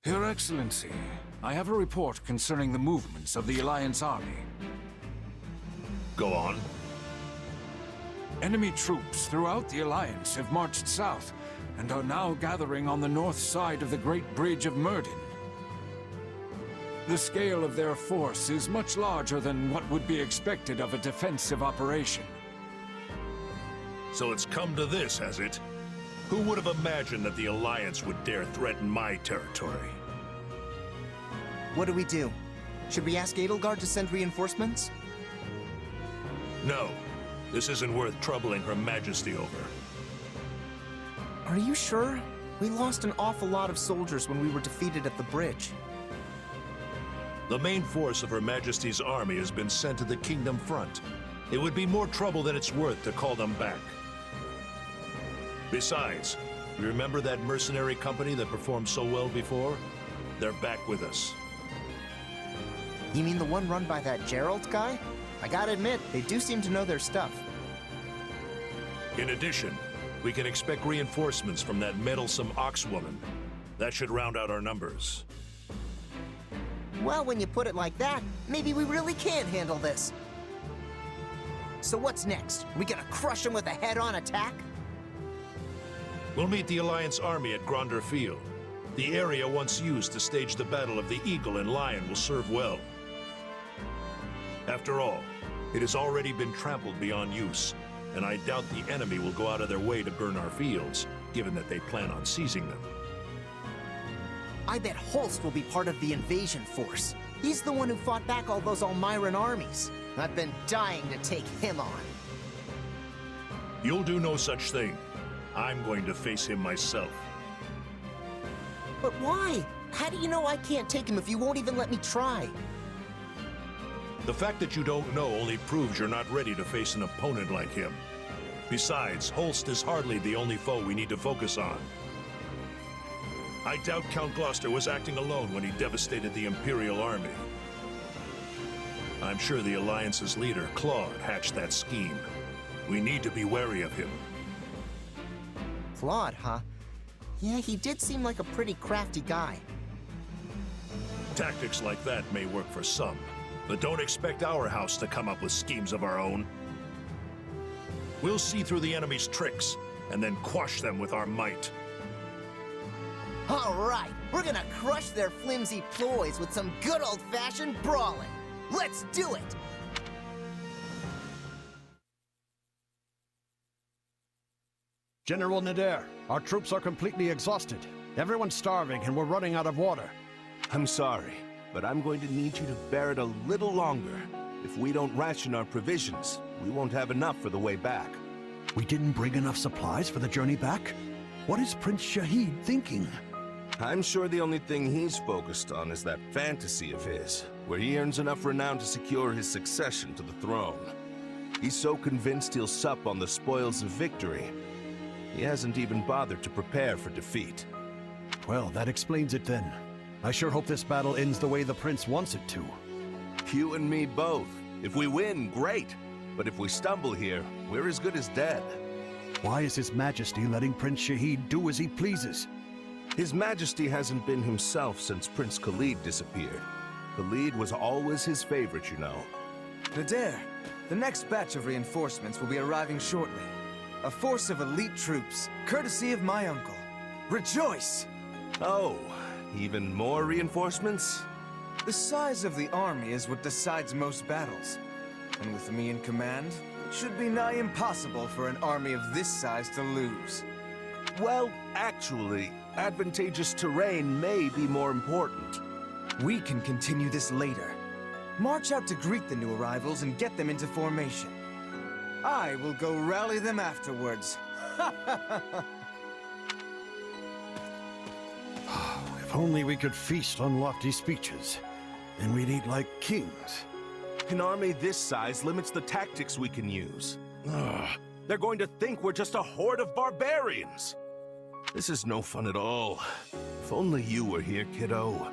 Your Excellency, I have a report concerning the movements of the Alliance army. Go on. Enemy troops throughout the Alliance have marched south and are now gathering on the north side of the Great Bridge of Myrddin. The scale of their force is much larger than what would be expected of a defensive operation. So it's come to this, has it? Who would have imagined that the Alliance would dare threaten my territory? What do we do? Should we ask Edelgard to send reinforcements? No. This isn't worth troubling Her Majesty over. Are you sure? We lost an awful lot of soldiers when we were defeated at the bridge. The main force of Her Majesty's army has been sent to the Kingdom front. It would be more trouble than it's worth to call them back. Besides, you remember that mercenary company that performed so well before? They're back with us. You mean the one run by that Gerald guy? I gotta admit, they do seem to know their stuff. In addition, we can expect reinforcements from that meddlesome ox-woman. That should round out our numbers. Well, when you put it like that, maybe we really can handle this. So what's next? We gonna crush them with a head-on attack? We'll meet the Alliance army at Gronder Field. The area once used to stage the Battle of the Eagle and Lion will serve well. After all, it has already been trampled beyond use, and I doubt the enemy will go out of their way to burn our fields, given that they plan on seizing them. I bet Holst will be part of the invasion force. He's the one who fought back all those Almiran armies. I've been dying to take him on. You'll do no such thing. I'm going to face him myself. But why? How do you know I can't take him if you won't even let me try? The fact that you don't know only proves you're not ready to face an opponent like him. Besides, Holst is hardly the only foe we need to focus on. I doubt Count Gloucester was acting alone when he devastated the Imperial army. I'm sure the Alliance's leader, Claude, hatched that scheme. We need to be wary of him. Claude, huh? Yeah, he did seem like a pretty crafty guy. Tactics like that may work for some, but don't expect our house to come up with schemes of our own. We'll see through the enemy's tricks, and then quash them with our might. All right, we're gonna crush their flimsy ploys with some good old-fashioned brawling. Let's do it! General Nader, our troops are completely exhausted. Everyone's starving and we're running out of water. I'm sorry, but I'm going to need you to bear it a little longer. If we don't ration our provisions, we won't have enough for the way back. We didn't bring enough supplies for the journey back? What is Prince Shahid thinking? I'm sure the only thing he's focused on is that fantasy of his, where he earns enough renown to secure his succession to the throne. He's so convinced he'll sup on the spoils of victory, he hasn't even bothered to prepare for defeat. Well, that explains it then. I sure hope this battle ends the way the prince wants it to. You and me both. If we win, great. But if we stumble here, we're as good as dead. Why is His Majesty letting Prince Shahid do as he pleases? His Majesty hasn't been himself since Prince Khalid disappeared. Khalid was always his favorite, you know. Nader, the next batch of reinforcements will be arriving shortly. A force of elite troops, courtesy of my uncle. Rejoice! Oh, even more reinforcements? The size of the army is what decides most battles. And with me in command, it should be nigh impossible for an army of this size to lose. Well, actually, advantageous terrain may be more important. We can continue this later. March out to greet the new arrivals and get them into formation. I will go rally them afterwards. If only we could feast on lofty speeches. Then we'd eat like kings. An army this size limits the tactics we can use. Ugh, they're going to think we're just a horde of barbarians. This is no fun at all. If only you were here, kiddo.